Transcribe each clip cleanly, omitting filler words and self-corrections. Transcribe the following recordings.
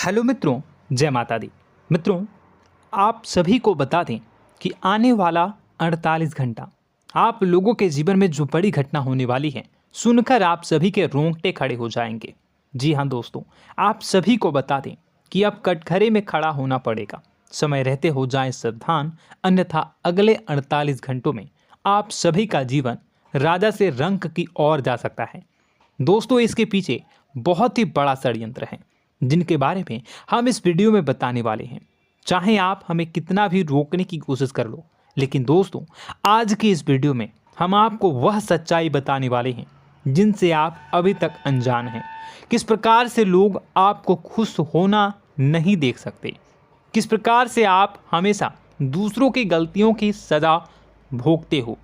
Hello मित्रों, जय माता दी। मित्रों, आप सभी को बता दें कि आने वाला 48 घंटा आप लोगों के जीवन में जो बड़ी घटना होने वाली है, सुनकर आप सभी के रोंगटे खड़े हो जाएंगे। जी हाँ दोस्तों, आप सभी को बता दें कि अब कटघरे में खड़ा होना पड़ेगा। समय रहते हो जाएं सावधान, अन्यथा अगले 48 घंटों में आप सभी का जीवन राजा से रंक की ओर जा सकता है। दोस्तों, इसके पीछे बहुत ही बड़ा षड्यंत्र है जिनके बारे में हम इस वीडियो में बताने वाले हैं। चाहे आप हमें कितना भी रोकने की कोशिश कर लो, लेकिन दोस्तों आज की इस वीडियो में हम आपको वह सच्चाई बताने वाले हैं जिनसे आप अभी तक अनजान हैं। किस प्रकार से लोग आपको खुश होना नहीं देख सकते, किस प्रकार से आप हमेशा दूसरों की गलतियों की सज़ा भोगते हो,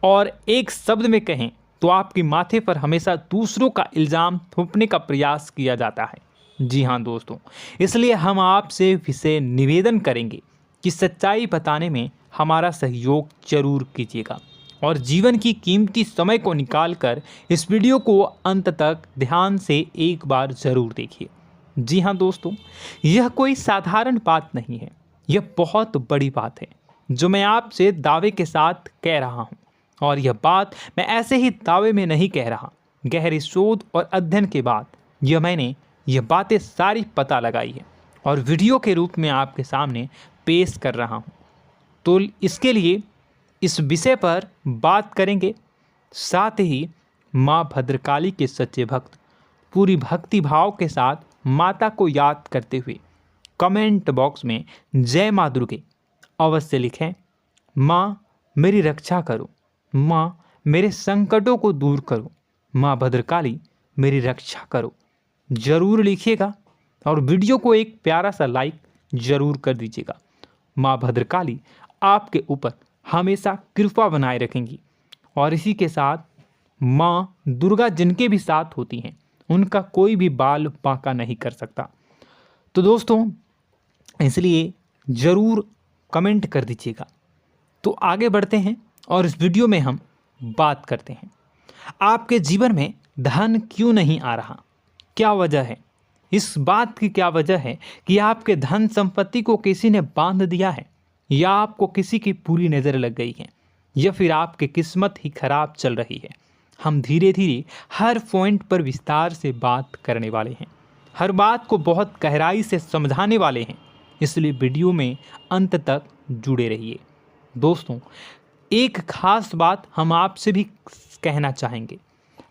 और एक शब्द में कहें तो आपके माथे पर हमेशा दूसरों का इल्ज़ाम थोपने का प्रयास किया जाता है। जी हाँ दोस्तों, इसलिए हम आपसे विशेष निवेदन करेंगे कि सच्चाई बताने में हमारा सहयोग जरूर कीजिएगा और जीवन की कीमती समय को निकालकर इस वीडियो को अंत तक ध्यान से एक बार ज़रूर देखिए। जी हाँ दोस्तों, यह कोई साधारण बात नहीं है, यह बहुत बड़ी बात है जो मैं आपसे दावे के साथ कह रहा हूँ। और यह बात मैं ऐसे ही दावे में नहीं कह रहा, गहरी शोध और अध्ययन के बाद मैंने यह बातें सारी पता लगाई है और वीडियो के रूप में आपके सामने पेश कर रहा हूँ। तो इसके लिए इस विषय पर बात करेंगे। साथ ही माँ भद्रकाली के सच्चे भक्त पूरी भक्ति भाव के साथ माता को याद करते हुए कमेंट बॉक्स में जय माँ दुर्गे अवश्य लिखें। माँ मेरी रक्षा करो, माँ मेरे संकटों को दूर करो, माँ भद्रकाली मेरी रक्षा करो, ज़रूर लिखिएगा और वीडियो को एक प्यारा सा लाइक ज़रूर कर दीजिएगा। माँ भद्रकाली आपके ऊपर हमेशा कृपा बनाए रखेंगी और इसी के साथ माँ दुर्गा जिनके भी साथ होती हैं उनका कोई भी बाल बांका नहीं कर सकता। तो दोस्तों, इसलिए ज़रूर कमेंट कर दीजिएगा। तो आगे बढ़ते हैं और इस वीडियो में हम बात करते हैं, आपके जीवन में धन क्यों नहीं आ रहा, क्या वजह है। इस बात की क्या वजह है कि आपके धन संपत्ति को किसी ने बांध दिया है, या आपको किसी की पूरी नज़र लग गई है, या फिर आपकी किस्मत ही खराब चल रही है। हम धीरे धीरे हर पॉइंट पर विस्तार से बात करने वाले हैं, हर बात को बहुत गहराई से समझाने वाले हैं, इसलिए वीडियो में अंत तक जुड़े रहिए। दोस्तों, एक खास बात हम आपसे भी कहना चाहेंगे,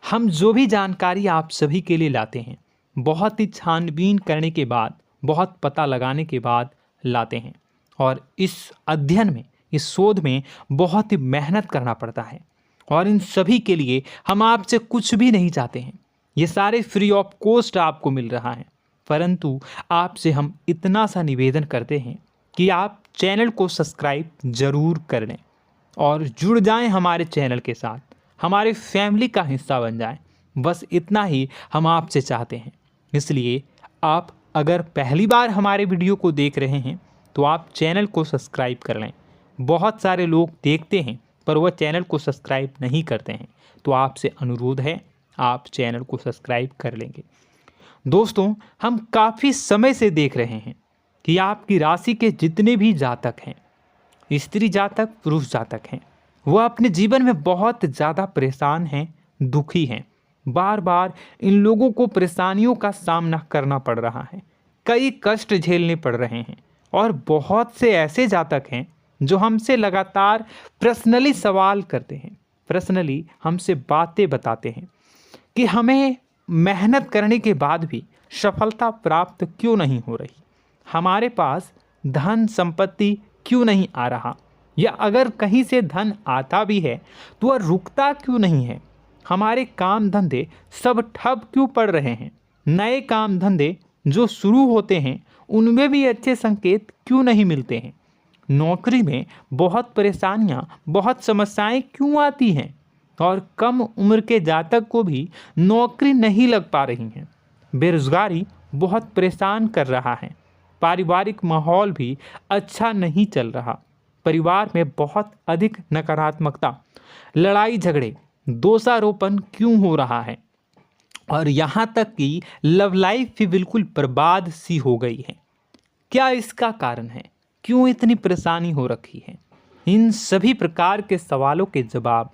हम जो भी जानकारी आप सभी के लिए लाते हैं बहुत ही छानबीन करने के बाद, बहुत पता लगाने के बाद लाते हैं, और इस अध्ययन में, इस शोध में बहुत ही मेहनत करना पड़ता है। और इन सभी के लिए हम आपसे कुछ भी नहीं चाहते हैं, ये सारे फ्री ऑफ कॉस्ट आपको मिल रहा है। परंतु आपसे हम इतना सा निवेदन करते हैं कि आप चैनल को सब्सक्राइब ज़रूर कर लें और जुड़ जाएं हमारे चैनल के साथ, हमारे फैमिली का हिस्सा बन जाएं। बस इतना ही हम आपसे चाहते हैं। इसलिए आप अगर पहली बार हमारे वीडियो को देख रहे हैं तो आप चैनल को सब्सक्राइब कर लें। बहुत सारे लोग देखते हैं पर वह चैनल को सब्सक्राइब नहीं करते हैं, तो आपसे अनुरोध है आप चैनल को सब्सक्राइब कर लेंगे। दोस्तों, हम काफ़ी समय से देख रहे हैं कि आपकी राशि के जितने भी जातक हैं, स्त्री जातक पुरुष जातक हैं, वह अपने जीवन में बहुत ज़्यादा परेशान हैं, दुखी हैं। बार बार इन लोगों को परेशानियों का सामना करना पड़ रहा है, कई कष्ट झेलने पड़ रहे हैं। और बहुत से ऐसे जातक हैं जो हमसे लगातार पर्सनली सवाल करते हैं, पर्सनली हमसे बातें बताते हैं कि हमें मेहनत करने के बाद भी सफलता प्राप्त क्यों नहीं हो रही, हमारे पास धन संपत्ति क्यों नहीं आ रहा, या अगर कहीं से धन आता भी है तो वह रुकता क्यों नहीं है, हमारे काम धंधे सब ठप क्यों पड़ रहे हैं, नए काम धंधे जो शुरू होते हैं उनमें भी अच्छे संकेत क्यों नहीं मिलते हैं, नौकरी में बहुत परेशानियां, बहुत समस्याएं क्यों आती हैं, और कम उम्र के जातक को भी नौकरी नहीं लग पा रही हैं, बेरोजगारी बहुत परेशान कर रहा है, पारिवारिक माहौल भी अच्छा नहीं चल रहा, परिवार में बहुत अधिक नकारात्मकता, लड़ाई झगड़े, दोषारोपण क्यों हो रहा है, और यहाँ तक कि लव लाइफ भी बिल्कुल बर्बाद सी हो गई है। क्या इसका कारण है? क्यों इतनी परेशानी हो रखी है? इन सभी प्रकार के सवालों के जवाब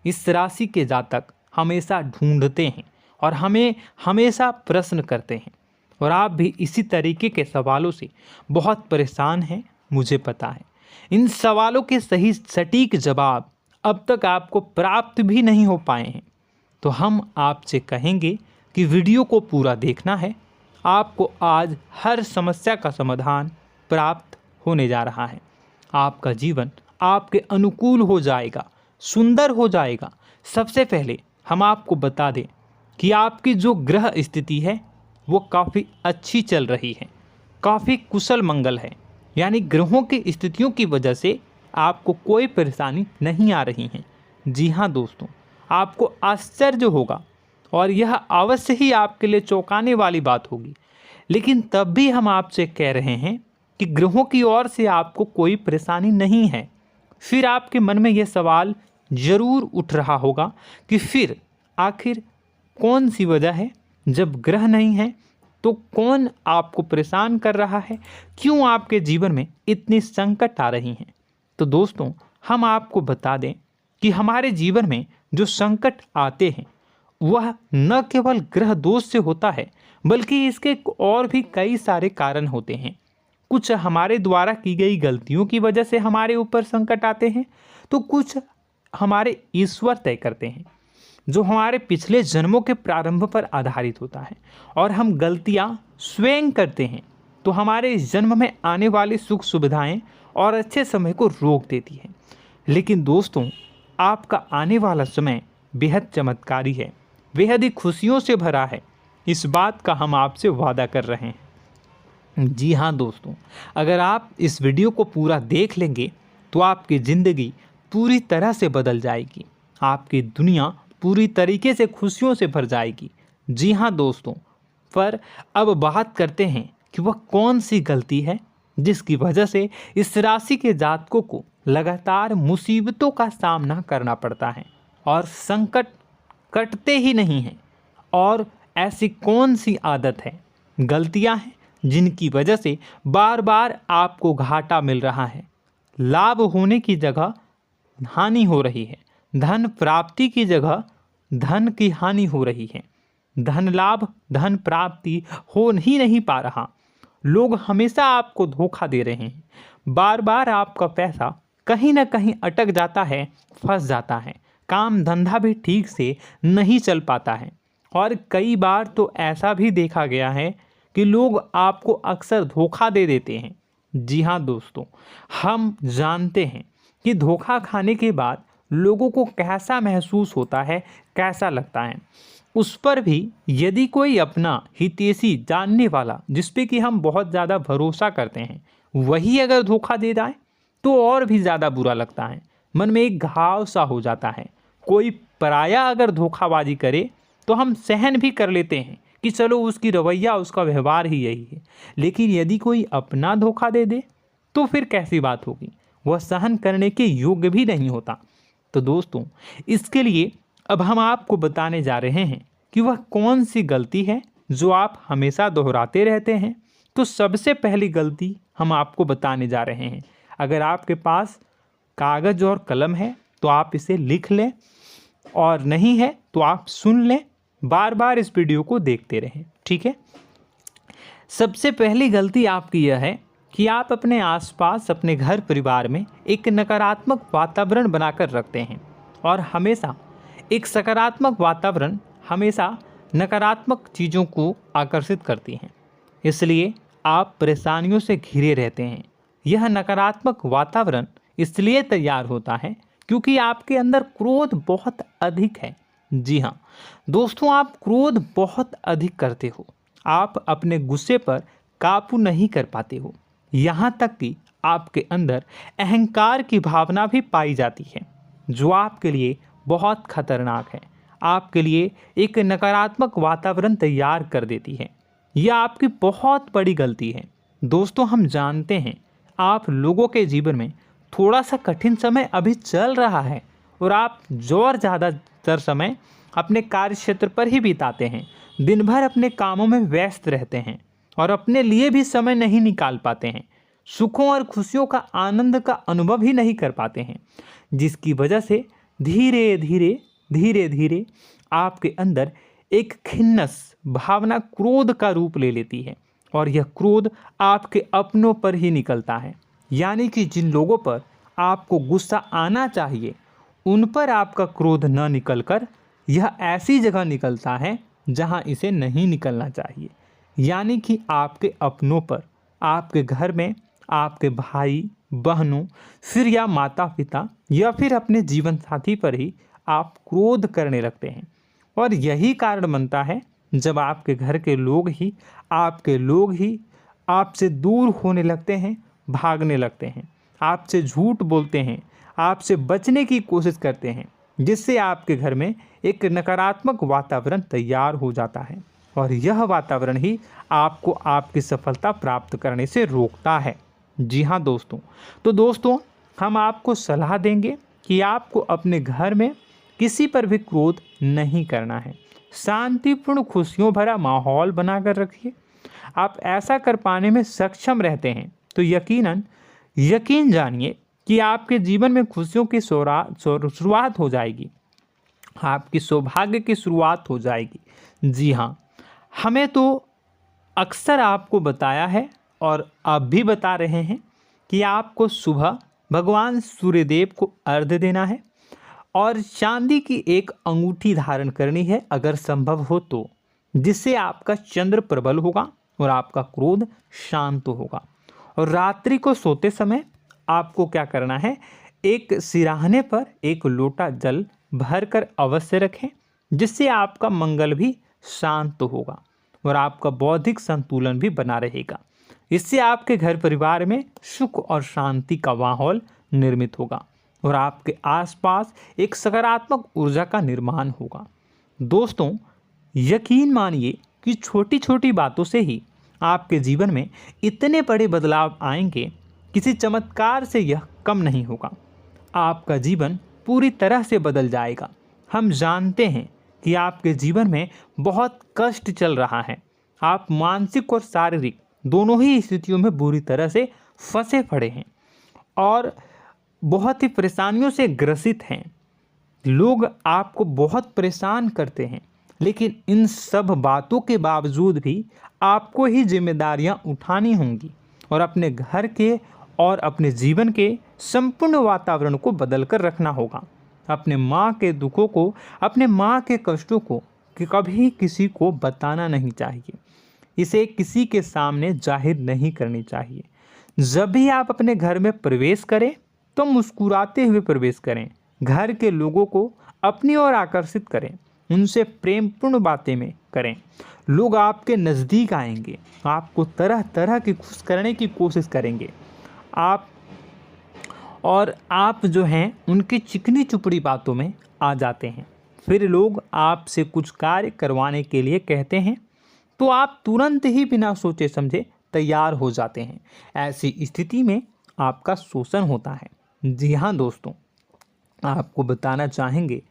इस राशि के जातक हमेशा ढूंढते हैं और हमें हमेशा प्रश्न करते हैं, और आप भी इसी तरीके के सवालों से बहुत परेशान हैं, मुझे पता है। इन सवालों के सही सटीक जवाब अब तक आपको प्राप्त भी नहीं हो पाए हैं, तो हम आपसे कहेंगे कि वीडियो को पूरा देखना है। आपको आज हर समस्या का समाधान प्राप्त होने जा रहा है। आपका जीवन आपके अनुकूल हो जाएगा, सुंदर हो जाएगा। सबसे पहले हम आपको बता दें कि आपकी जो ग्रह स्थिति है वो काफ़ी अच्छी चल रही है, काफ़ी कुशल मंगल है, यानी ग्रहों की स्थितियों की वजह से आपको कोई परेशानी नहीं आ रही है। जी हाँ दोस्तों, आपको आश्चर्य होगा और यह अवश्य ही आपके लिए चौंकाने वाली बात होगी, लेकिन तब भी हम आपसे कह रहे हैं कि ग्रहों की ओर से आपको कोई परेशानी नहीं है। फिर आपके मन में यह सवाल जरूर उठ रहा होगा कि फिर आखिर कौन सी वजह है? जब ग्रह नहीं है तो कौन आपको परेशान कर रहा है? क्यों आपके जीवन में इतनी संकट आ रही हैं? तो दोस्तों, हम आपको बता दें कि हमारे जीवन में जो संकट आते हैं वह न केवल ग्रह दोष से होता है, बल्कि इसके और भी कई सारे कारण होते हैं। कुछ हमारे द्वारा की गई गलतियों की वजह से हमारे ऊपर संकट आते हैं, तो कुछ हमारे ईश्वर तय करते हैं, जो हमारे पिछले जन्मों के प्रारंभ पर आधारित होता है। और हम गलतियां स्वयं करते हैं तो हमारे इस जन्म में आने वाली सुख सुविधाएं और अच्छे समय को रोक देती है। लेकिन दोस्तों, आपका आने वाला समय बेहद चमत्कारी है, बेहद ही खुशियों से भरा है। इस बात का हम आपसे वादा कर रहे हैं। जी हाँ दोस्तों, अगर आप इस वीडियो को पूरा देख लेंगे तो आपकी ज़िंदगी पूरी तरह से बदल जाएगी, आपकी दुनिया पूरी तरीके से खुशियों से भर जाएगी। जी हाँ दोस्तों, पर अब बात करते हैं कि वह कौन सी गलती है जिसकी वजह से इस राशि के जातकों को लगातार मुसीबतों का सामना करना पड़ता है और संकट कटते ही नहीं हैं। और ऐसी कौन सी आदत है, गलतियां हैं जिनकी वजह से बार बार आपको घाटा मिल रहा है, लाभ होने की जगह हानि हो रही है, धन प्राप्ति की जगह धन की हानि हो रही है, धन लाभ धन प्राप्ति हो ही नहीं पा रहा, लोग हमेशा आपको धोखा दे रहे हैं, बार बार आपका पैसा कहीं ना कहीं अटक जाता है, फंस जाता है, काम धंधा भी ठीक से नहीं चल पाता है। और कई बार तो ऐसा भी देखा गया है कि लोग आपको अक्सर धोखा दे देते हैं। जी हाँ दोस्तों, हम जानते हैं कि धोखा खाने के बाद लोगों को कैसा महसूस होता है, कैसा लगता है। उस पर भी यदि कोई अपना हितैषी जानने वाला, जिस पे कि हम बहुत ज़्यादा भरोसा करते हैं, वही अगर धोखा दे जाए तो और भी ज़्यादा बुरा लगता है, मन में एक घाव सा हो जाता है। कोई पराया अगर धोखाबाजी करे तो हम सहन भी कर लेते हैं कि चलो उसकी रवैया, उसका व्यवहार ही यही है, लेकिन यदि कोई अपना धोखा दे दे तो फिर कैसी बात होगी, वह सहन करने के योग्य भी नहीं होता। तो दोस्तों, इसके लिए अब हम आपको बताने जा रहे हैं कि वह कौन सी गलती है जो आप हमेशा दोहराते रहते हैं। तो सबसे पहली गलती हम आपको बताने जा रहे हैं। अगर आपके पास कागज़ और कलम है तो आप इसे लिख लें, और नहीं है तो आप सुन लें, बार बार इस वीडियो को देखते रहें, ठीक है। सबसे पहली गलती आपकी यह है कि आप अपने आसपास, अपने घर परिवार में एक नकारात्मक वातावरण बनाकर रखते हैं, और हमेशा एक सकारात्मक वातावरण हमेशा नकारात्मक चीज़ों को आकर्षित करती हैं, इसलिए आप परेशानियों से घिरे रहते हैं। यह नकारात्मक वातावरण इसलिए तैयार होता है क्योंकि आपके अंदर क्रोध बहुत अधिक है। जी हाँ दोस्तों, आप क्रोध बहुत अधिक करते हो, आप अपने गुस्से पर काबू नहीं कर पाते हो, यहाँ तक कि आपके अंदर अहंकार की भावना भी पाई जाती है, जो आपके लिए बहुत खतरनाक है, आपके लिए एक नकारात्मक वातावरण तैयार कर देती है। यह आपकी बहुत बड़ी गलती है। दोस्तों, हम जानते हैं आप लोगों के जीवन में थोड़ा सा कठिन समय अभी चल रहा है, और आप जो और ज़्यादातर समय अपने कार्य क्षेत्र पर ही बिताते हैं, दिन भर अपने कामों में व्यस्त रहते हैं और अपने लिए भी समय नहीं निकाल पाते हैं, सुखों और खुशियों का आनंद का अनुभव ही नहीं कर पाते हैं, जिसकी वजह से धीरे धीरे धीरे धीरे आपके अंदर एक खिन्नस भावना क्रोध का रूप ले लेती है और यह क्रोध आपके अपनों पर ही निकलता है। यानी कि जिन लोगों पर आपको गुस्सा आना चाहिए उन पर आपका क्रोध न निकलकर यह ऐसी जगह निकलता है जहां इसे नहीं निकलना चाहिए। यानी कि आपके अपनों पर, आपके घर में, आपके भाई बहनों, फिर या माता पिता या फिर अपने जीवन साथी पर ही आप क्रोध करने लगते हैं। और यही कारण बनता है जब आपके घर के लोग ही आपसे दूर होने लगते हैं, भागने लगते हैं, आपसे झूठ बोलते हैं, आपसे बचने की कोशिश करते हैं, जिससे आपके घर में एक नकारात्मक वातावरण तैयार हो जाता है और यह वातावरण ही आपको आपकी सफलता प्राप्त करने से रोकता है। जी हाँ दोस्तों, तो दोस्तों हम आपको सलाह देंगे कि आपको अपने घर में किसी पर भी क्रोध नहीं करना है। शांतिपूर्ण खुशियों भरा माहौल बनाकर रखिए। आप ऐसा कर पाने में सक्षम रहते हैं तो यकीन जानिए कि आपके जीवन में खुशियों की शुरुआत हो जाएगी, आपकी सौभाग्य की शुरुआत हो जाएगी। जी हाँ, हमें तो अक्सर आपको बताया है और अब भी बता रहे हैं कि आपको सुबह भगवान सूर्यदेव को अर्घ्य देना है और चांदी की एक अंगूठी धारण करनी है अगर संभव हो तो, जिससे आपका चंद्र प्रबल होगा और आपका क्रोध शांत होगा। और रात्रि को सोते समय आपको क्या करना है, एक सिराहने पर एक लोटा जल भरकर अवश्य रखें, जिससे आपका मंगल भी शांत होगा और आपका बौद्धिक संतुलन भी बना रहेगा। इससे आपके घर परिवार में सुख और शांति का माहौल निर्मित होगा और आपके आसपास एक सकारात्मक ऊर्जा का निर्माण होगा। दोस्तों यकीन मानिए कि छोटी छोटी बातों से ही आपके जीवन में इतने बड़े बदलाव आएंगे, किसी चमत्कार से यह कम नहीं होगा। आपका जीवन पूरी तरह से बदल जाएगा। हम जानते हैं कि आपके जीवन में बहुत कष्ट चल रहा है, आप मानसिक और शारीरिक दोनों ही स्थितियों में बुरी तरह से फंसे पड़े हैं और बहुत ही परेशानियों से ग्रसित हैं। लोग आपको बहुत परेशान करते हैं, लेकिन इन सब बातों के बावजूद भी आपको ही जिम्मेदारियां उठानी होंगी और अपने घर के और अपने जीवन के संपूर्ण वातावरण को बदल कर रखना होगा। अपने माँ के दुखों को, अपने माँ के कष्टों को कभी किसी को बताना नहीं चाहिए, इसे किसी के सामने जाहिर नहीं करनी चाहिए। जब भी आप अपने घर में प्रवेश करें तो मुस्कुराते हुए प्रवेश करें, घर के लोगों को अपनी ओर आकर्षित करें, उनसे प्रेमपूर्ण बातें में करें। लोग आपके नज़दीक आएंगे, आपको तरह तरह की खुश करने की कोशिश करेंगे। आप जो हैं उनकी चिकनी चुपड़ी बातों में आ जाते हैं। फिर लोग आपसे कुछ कार्य करवाने के लिए कहते हैं तो आप तुरंत ही बिना सोचे समझे तैयार हो जाते हैं। ऐसी स्थिति में आपका शोषण होता है। जी हाँ दोस्तों, आपको बताना चाहेंगे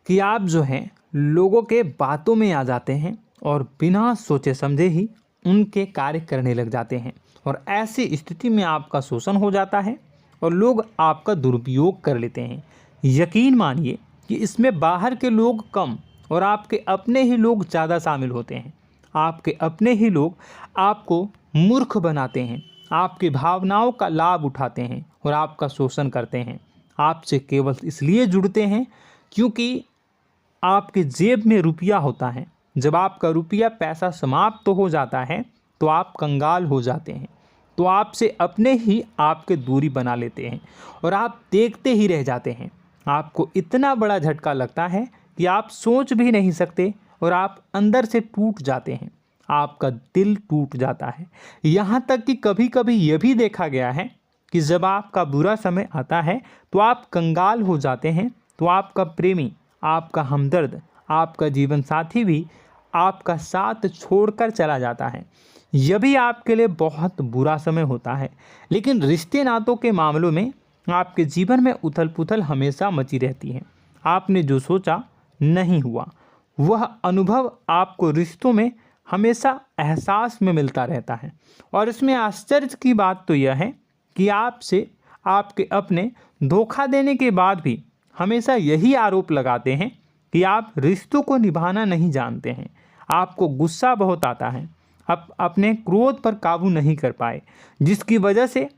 कि आप जो हैं लोगों के बातों में आ जाते हैं और बिना सोचे समझे ही उनके कार्य करने लग जाते हैं और ऐसी स्थिति में आपका शोषण हो जाता है और लोग आपका दुरुपयोग कर लेते हैं। यकीन मानिए कि इसमें बाहर के लोग कम और आपके अपने ही लोग ज़्यादा शामिल होते हैं। आपके अपने ही लोग आपको मूर्ख बनाते हैं, आपकी भावनाओं का लाभ उठाते हैं और आपका शोषण करते हैं। आपसे केवल इसलिए जुड़ते हैं क्योंकि आपके जेब में रुपया होता है। जब आपका रुपया पैसा समाप्त हो जाता है तो आप कंगाल हो जाते हैं, तो आपसे अपने ही आपके दूरी बना लेते हैं और आप देखते ही रह जाते हैं। आपको इतना बड़ा झटका लगता है कि आप सोच भी नहीं सकते और आप अंदर से टूट जाते हैं, आपका दिल टूट जाता है। यहाँ तक कि कभी कभी यह भी देखा गया है कि जब आपका बुरा समय आता है तो आप कंगाल हो जाते हैं, तो आपका प्रेमी, आपका हमदर्द, आपका जीवन साथी भी आपका साथ छोड़कर चला जाता है। यह भी आपके लिए बहुत बुरा समय होता है। लेकिन रिश्ते नातों के मामलों में आपके जीवन में उथल पुथल हमेशा मची रहती है। आपने जो सोचा नहीं हुआ। वह अनुभव आपको रिश्तों में हमेशा एहसास में मिलता रहता है। और इसमें आश्चर्य की बात तो यह है कि आपसे आपके अपने धोखा देने के बाद भी हमेशा यही आरोप लगाते हैं कि आप रिश्तों को निभाना नहीं जानते हैं। आपको गुस्सा बहुत आता है, आप अपने क्रोध पर काबू नहीं कर पाए, जिसकी वजह से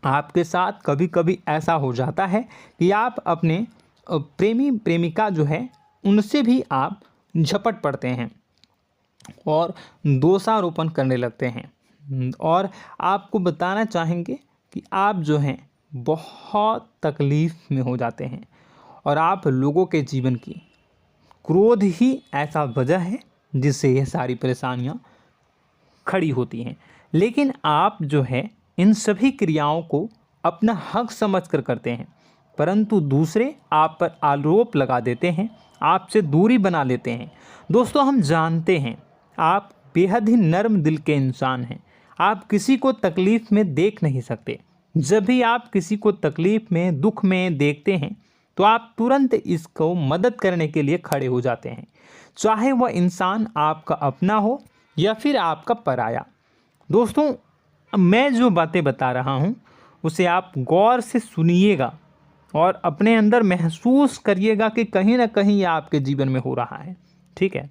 आपके साथ कभी कभी ऐसा हो जाता है कि आप अपने प्रेमी प्रेमिका जो है उनसे भी आप झपट पड़ते हैं और दोषारोपण करने लगते हैं। और आपको बताना चाहेंगे कि आप जो हैं बहुत तकलीफ़ में हो जाते हैं और आप लोगों के जीवन की क्रोध ही ऐसा वजह है जिससे ये सारी परेशानियां खड़ी होती हैं। लेकिन आप जो है इन सभी क्रियाओं को अपना हक समझकर करते हैं, परंतु दूसरे आप पर आरोप लगा देते हैं, आपसे दूरी बना लेते हैं। दोस्तों, हम जानते हैं आप बेहद ही नर्म दिल के इंसान हैं। आप किसी को तकलीफ़ में देख नहीं सकते। जब भी आप किसी को तकलीफ़ में, दुख में देखते हैं तो आप तुरंत इसको मदद करने के लिए खड़े हो जाते हैं, चाहे वह इंसान आपका अपना हो या फिर आपका पराया। दोस्तों, मैं जो बातें बता रहा हूँ उसे आप गौर से सुनिएगा और अपने अंदर महसूस करिएगा कि कहीं ना कहीं ये आपके जीवन में हो रहा है। ठीक है,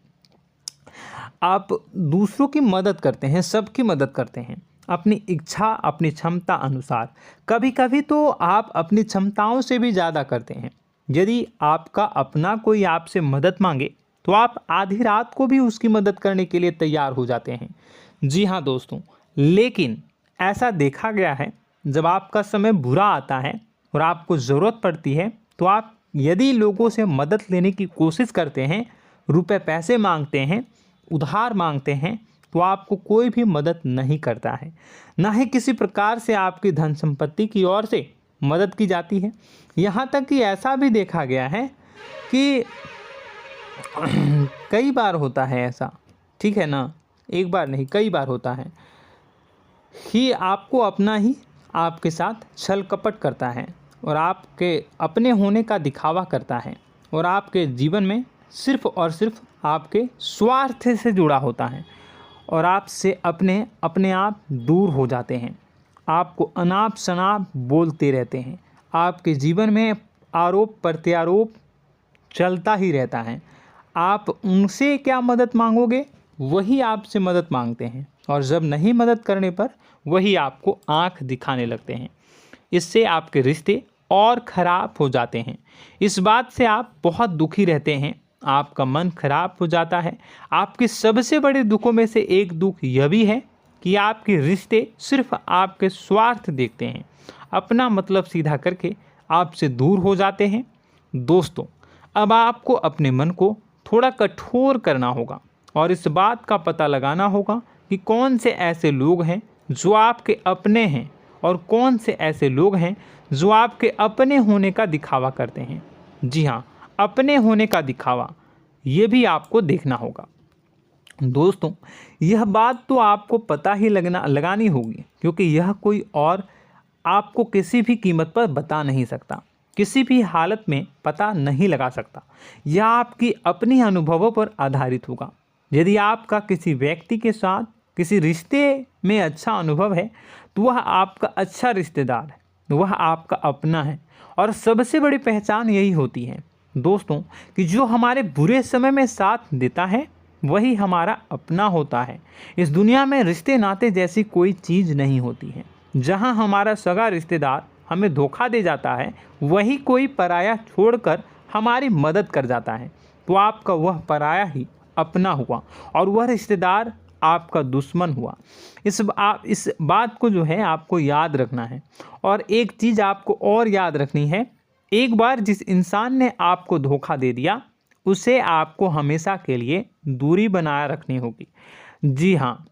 आप दूसरों की मदद करते हैं, सबकी मदद करते हैं अपनी इच्छा, अपनी क्षमता अनुसार। कभी कभी तो आप अपनी क्षमताओं से भी ज़्यादा करते हैं। यदि आपका अपना कोई आपसे मदद मांगे तो आप आधी रात को भी उसकी मदद करने के लिए तैयार हो जाते हैं। जी हाँ दोस्तों, लेकिन ऐसा देखा गया है जब आपका समय बुरा आता है और आपको ज़रूरत पड़ती है तो आप यदि लोगों से मदद लेने की कोशिश करते हैं, रुपए पैसे मांगते हैं, उधार मांगते हैं, तो आपको कोई भी मदद नहीं करता है। ना ही किसी प्रकार से आपकी धन संपत्ति की ओर से मदद की जाती है। यहाँ तक कि ऐसा भी देखा गया है कि कई बार होता है ऐसा, ठीक है ना, एक बार नहीं कई बार होता है कि आपको अपना ही आपके साथ छल कपट करता है और आपके अपने होने का दिखावा करता है और आपके जीवन में सिर्फ और सिर्फ आपके स्वार्थ से जुड़ा होता है और आपसे अपने आप दूर हो जाते हैं। आपको अनाप शनाप बोलते रहते हैं। आपके जीवन में आरोप प्रत्यारोप चलता ही रहता है। आप उनसे क्या मदद मांगोगे, वही आपसे मदद मांगते हैं और जब नहीं मदद करने पर वही आपको आंख दिखाने लगते हैं। इससे आपके रिश्ते और ख़राब हो जाते हैं। इस बात से आप बहुत दुखी रहते हैं, आपका मन खराब हो जाता है। आपके सबसे बड़े दुखों में से एक दुख यह भी है कि आपके रिश्ते सिर्फ आपके स्वार्थ देखते हैं, अपना मतलब सीधा करके आपसे दूर हो जाते हैं। दोस्तों, अब आपको अपने मन को थोड़ा कठोर करना होगा और इस बात का पता लगाना होगा कि कौन से ऐसे लोग हैं जो आपके अपने हैं और कौन से ऐसे लोग हैं जो आपके अपने होने का दिखावा करते हैं। जी हाँ, अपने होने का दिखावा, ये भी आपको देखना होगा। दोस्तों, यह बात तो आपको पता ही लगानी होगी, क्योंकि यह कोई और आपको किसी भी कीमत पर बता नहीं सकता, किसी भी हालत में पता नहीं लगा सकता। यह आपकी अपनी अनुभवों पर आधारित होगा। यदि आपका किसी व्यक्ति के साथ किसी रिश्ते में अच्छा अनुभव है तो वह आपका अच्छा रिश्तेदार है, वह आपका अपना है। और सबसे बड़ी पहचान यही होती है दोस्तों कि जो हमारे बुरे समय में साथ देता है वही हमारा अपना होता है। इस दुनिया में रिश्ते नाते जैसी कोई चीज़ नहीं होती है। जहां हमारा सगा रिश्तेदार हमें धोखा दे जाता है, वही कोई पराया छोड़कर हमारी मदद कर जाता है, तो आपका वह पराया ही अपना हुआ और वह रिश्तेदार आपका दुश्मन हुआ। इस बात को जो है आपको याद रखना है। और एक चीज़ आपको और याद रखनी है, एक बार जिस इंसान ने आपको धोखा दे दिया उसे आपको हमेशा के लिए दूरी बनाए रखनी होगी। जी हाँ,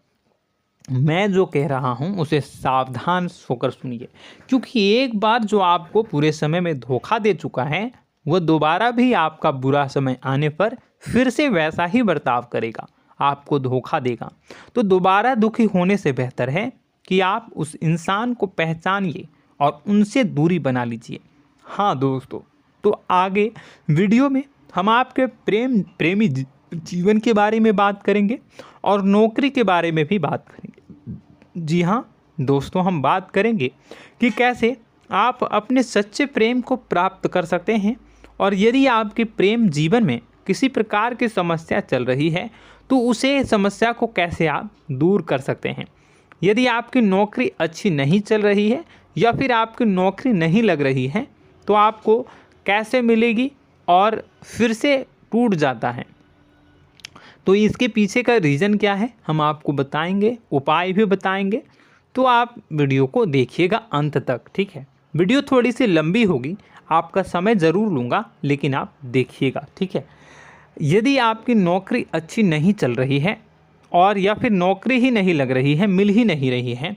मैं जो कह रहा हूँ उसे सावधान होकर सुनिए, क्योंकि एक बार जो आपको पूरे समय में धोखा दे चुका है वह दोबारा भी आपका बुरा समय आने पर फिर से वैसा ही बर्ताव करेगा, आपको धोखा देगा। तो दोबारा दुखी होने से बेहतर है कि आप उस इंसान को पहचानिए और उनसे दूरी बना लीजिए। हाँ दोस्तों, तो आगे वीडियो में हम आपके प्रेमी जीवन के बारे में बात करेंगे और नौकरी के बारे में भी बात करेंगे। जी हाँ दोस्तों, हम बात करेंगे कि कैसे आप अपने सच्चे प्रेम को प्राप्त कर सकते हैं, और यदि आपके प्रेम जीवन में किसी प्रकार की समस्या चल रही है तो उसे समस्या को कैसे आप दूर कर सकते हैं। यदि आपकी नौकरी अच्छी नहीं चल रही है या फिर आपकी नौकरी नहीं लग रही है तो आपको कैसे मिलेगी और फिर से टूट जाता है, तो इसके पीछे का रीज़न क्या है हम आपको बताएंगे, उपाय भी बताएंगे। तो आप वीडियो को देखिएगा अंत तक, ठीक है। वीडियो थोड़ी सी लंबी होगी, आपका समय ज़रूर लूँगा, लेकिन आप देखिएगा, ठीक है। यदि आपकी नौकरी अच्छी नहीं चल रही है और या फिर नौकरी ही नहीं लग रही है, मिल ही नहीं रही है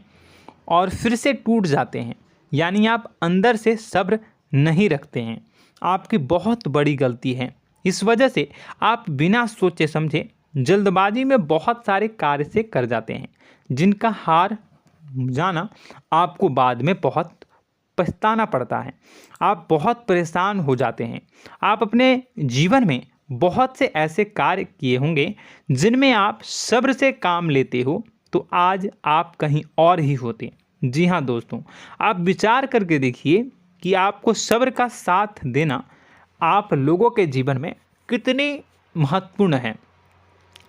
और फिर से टूट जाते हैं, यानी आप अंदर से सब्र नहीं रखते हैं, आपकी बहुत बड़ी गलती है। इस वजह से आप बिना सोचे समझे जल्दबाजी में बहुत सारे कार्य से कर जाते हैं, जिनका हार जाना आपको बाद में बहुत पछताना पड़ता है। आप बहुत परेशान हो जाते हैं। आप अपने जीवन में बहुत से ऐसे कार्य किए होंगे जिनमें आप सब्र से काम लेते हो, तो आज आप कहीं और ही होते। जी हाँ दोस्तों, आप विचार करके देखिए कि आपको सब्र का साथ देना आप लोगों के जीवन में कितनी महत्वपूर्ण है।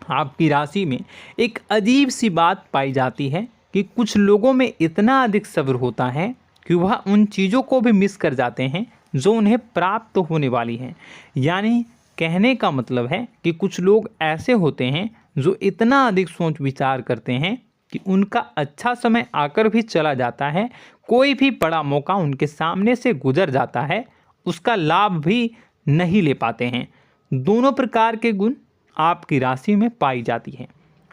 आपकी राशि में एक अजीब सी बात पाई जाती है कि कुछ लोगों में इतना अधिक सब्र होता है कि वह उन चीज़ों को भी मिस कर जाते हैं जो उन्हें प्राप्त होने वाली हैं। यानी कहने का मतलब है कि कुछ लोग ऐसे होते हैं जो इतना अधिक सोच विचार करते हैं कि उनका अच्छा समय आकर भी चला जाता है, कोई भी बड़ा मौका उनके सामने से गुजर जाता है, उसका लाभ भी नहीं ले पाते हैं। दोनों प्रकार के गुण आपकी राशि में पाई जाती हैं।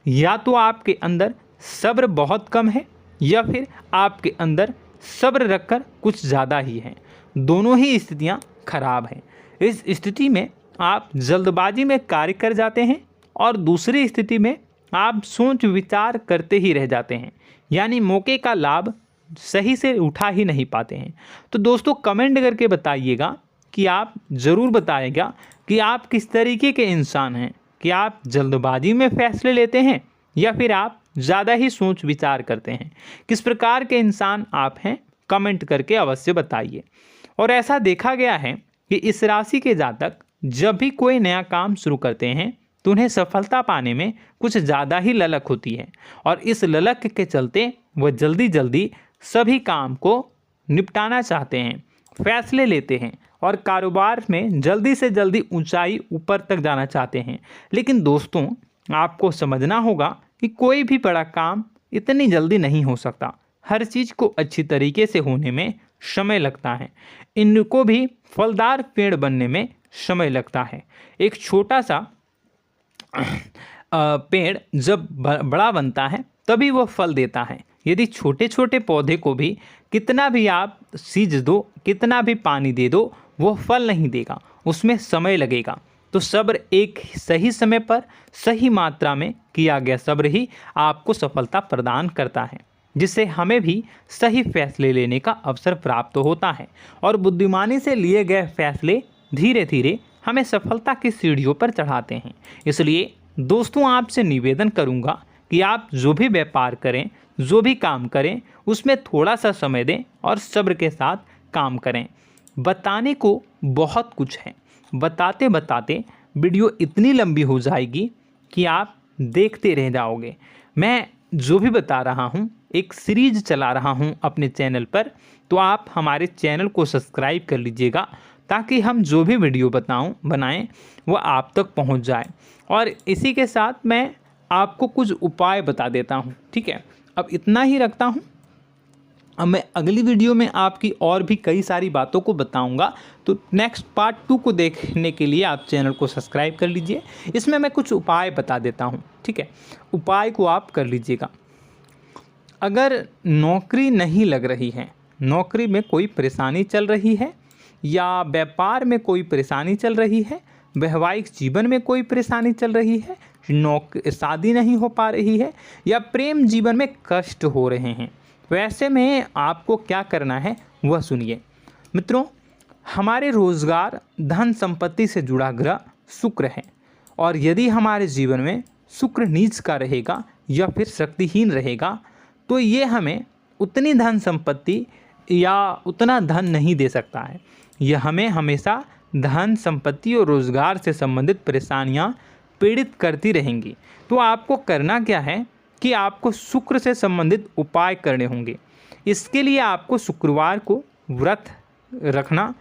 या तो आपके अंदर सब्र बहुत कम है या फिर आपके अंदर सब्र रखकर कुछ ज़्यादा ही है। दोनों ही स्थितियाँ खराब हैं। इस स्थिति में आप जल्दबाजी में कार्य कर जाते हैं और दूसरी स्थिति में आप सोच विचार करते ही रह जाते हैं, यानी मौके का लाभ सही से उठा ही नहीं पाते हैं। तो दोस्तों कमेंट करके बताइएगा कि आप ज़रूर बताइएगा कि आप किस तरीके के इंसान हैं, कि आप जल्दबाजी में फैसले लेते हैं या फिर आप ज़्यादा ही सोच विचार करते हैं। किस प्रकार के इंसान आप हैं, कमेंट करके अवश्य बताइए। और ऐसा देखा गया है कि इस राशि के जातक जब भी कोई नया काम शुरू करते हैं तो उन्हें सफलता पाने में कुछ ज़्यादा ही ललक होती है, और इस ललक के चलते वह जल्दी जल्दी सभी काम को निपटाना चाहते हैं, फैसले लेते हैं और कारोबार में जल्दी से जल्दी ऊंचाई ऊपर तक जाना चाहते हैं। लेकिन दोस्तों आपको समझना होगा कि कोई भी बड़ा काम इतनी जल्दी नहीं हो सकता। हर चीज़ को अच्छी तरीके से होने में समय लगता है। इनको भी फलदार पेड़ बनने में समय लगता है। एक छोटा सा पेड़ जब बड़ा बनता है तभी वो फल देता है। यदि छोटे छोटे पौधे को भी कितना भी आप सींच दो, कितना भी पानी दे दो, वो फल नहीं देगा, उसमें समय लगेगा। तो सब्र एक सही समय पर सही मात्रा में किया गया सब्र ही आपको सफलता प्रदान करता है, जिससे हमें भी सही फैसले लेने का अवसर प्राप्त होता है। और बुद्धिमानी से लिए गए फैसले धीरे धीरे हमें सफलता की सीढ़ियों पर चढ़ाते हैं। इसलिए दोस्तों आपसे निवेदन करूंगा कि आप जो भी व्यापार करें, जो भी काम करें, उसमें थोड़ा सा समय दें और सब्र के साथ काम करें। बताने को बहुत कुछ है, बताते बताते वीडियो इतनी लंबी हो जाएगी कि आप देखते रह जाओगे। मैं जो भी बता रहा हूँ एक सीरीज चला रहा हूँ अपने चैनल पर, तो आप हमारे चैनल को सब्सक्राइब कर लीजिएगा ताकि हम जो भी वीडियो बनाएं वो आप तक पहुँच जाए। और इसी के साथ मैं आपको कुछ उपाय बता देता हूँ, ठीक है। अब इतना ही रखता हूँ। अब मैं अगली वीडियो में आपकी और भी कई सारी बातों को बताऊंगा। तो नेक्स्ट पार्ट 2 को देखने के लिए आप चैनल को सब्सक्राइब कर लीजिए। इसमें मैं कुछ उपाय बता देता हूं, ठीक है। उपाय को आप कर लीजिएगा। अगर नौकरी नहीं लग रही है, नौकरी में कोई परेशानी चल रही है, या व्यापार में कोई परेशानी चल रही है, वैवाहिक जीवन में कोई परेशानी चल रही है, शादी नहीं हो पा रही है, या प्रेम जीवन में कष्ट हो रहे हैं, वैसे में आपको क्या करना है वह सुनिए। मित्रों, हमारे रोजगार धन संपत्ति से जुड़ा ग्रह शुक्र है, और यदि हमारे जीवन में शुक्र नीच का रहेगा या फिर शक्तिहीन रहेगा तो ये हमें उतनी धन संपत्ति या उतना धन नहीं दे सकता है। यह हमें हमेशा धन संपत्ति और रोजगार से संबंधित परेशानियां पीड़ित करती रहेंगी। तो आपको करना क्या है कि आपको शुक्र से संबंधित उपाय करने होंगे। इसके लिए आपको शुक्रवार को व्रत रखना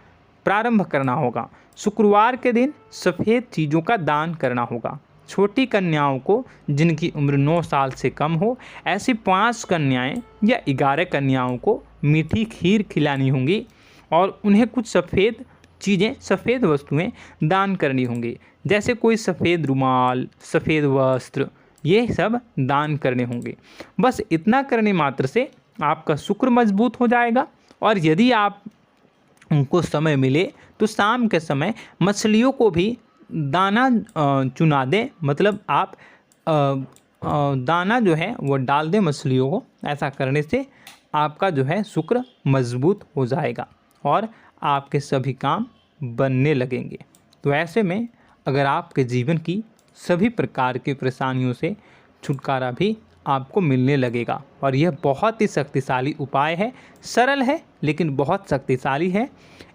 प्रारंभ करना होगा। शुक्रवार के दिन सफ़ेद चीज़ों का दान करना होगा। छोटी कन्याओं को जिनकी उम्र 9 साल से कम हो, ऐसी 5 कन्याएं या 11 कन्याओं को मीठी खीर खिलानी होंगी और उन्हें कुछ सफ़ेद चीज़ें, सफ़ेद वस्तुएं दान करनी होंगी, जैसे कोई सफ़ेद रुमाल, सफ़ेद वस्त्र, ये सब दान करने होंगे। बस इतना करने मात्र से आपका शुक्र मजबूत हो जाएगा। और यदि आप उनको समय मिले तो शाम के समय मछलियों को भी दाना चुना दें, मतलब आप दाना जो है वो डाल दें मछलियों को। ऐसा करने से आपका जो है शुक्र मजबूत हो जाएगा और आपके सभी काम बनने लगेंगे। तो ऐसे में अगर आपके जीवन की सभी प्रकार की परेशानियों से छुटकारा भी आपको मिलने लगेगा। और यह बहुत ही शक्तिशाली उपाय है, सरल है लेकिन बहुत शक्तिशाली है।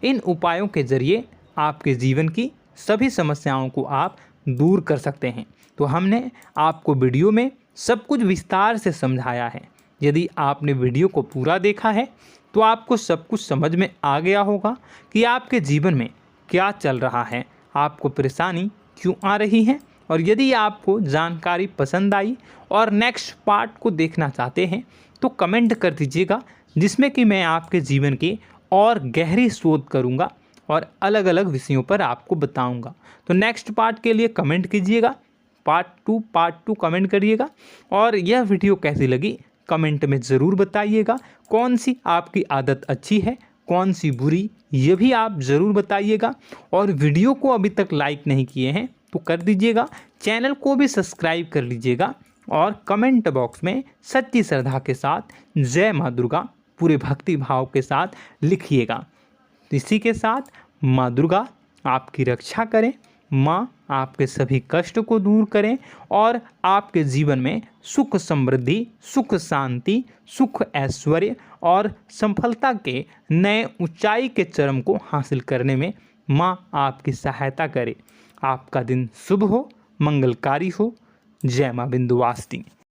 इन उपायों के ज़रिए आपके जीवन की सभी समस्याओं को आप दूर कर सकते हैं। तो हमने आपको वीडियो में सब कुछ विस्तार से समझाया है। यदि आपने वीडियो को पूरा देखा है तो आपको सब कुछ समझ में आ गया होगा कि आपके जीवन में क्या चल रहा है, आपको परेशानी क्यों आ रही है। और यदि आपको जानकारी पसंद आई और नेक्स्ट पार्ट को देखना चाहते हैं तो कमेंट कर दीजिएगा, जिसमें कि मैं आपके जीवन की और गहरी शोध करूंगा और अलग अलग विषयों पर आपको बताऊंगा। तो नेक्स्ट पार्ट के लिए कमेंट कीजिएगा, पार्ट टू कमेंट करिएगा। और यह वीडियो कैसी लगी कमेंट में ज़रूर बताइएगा। कौन सी आपकी आदत अच्छी है, कौन सी बुरी, ये भी आप ज़रूर बताइएगा। और वीडियो को अभी तक लाइक नहीं किए हैं तो कर दीजिएगा, चैनल को भी सब्सक्राइब कर लीजिएगा और कमेंट बॉक्स में सच्ची श्रद्धा के साथ जय माँ दुर्गा पूरे भक्ति भाव के साथ लिखिएगा। इसी के साथ माँ दुर्गा आपकी रक्षा करें, माँ आपके सभी कष्ट को दूर करें और आपके जीवन में सुख समृद्धि, सुख शांति, सुख ऐश्वर्य और सफलता के नए ऊंचाई के चरम को हासिल करने में माँ आपकी सहायता करे। आपका दिन शुभ हो, मंगलकारी हो। जय माँ विंध्यवासिनी।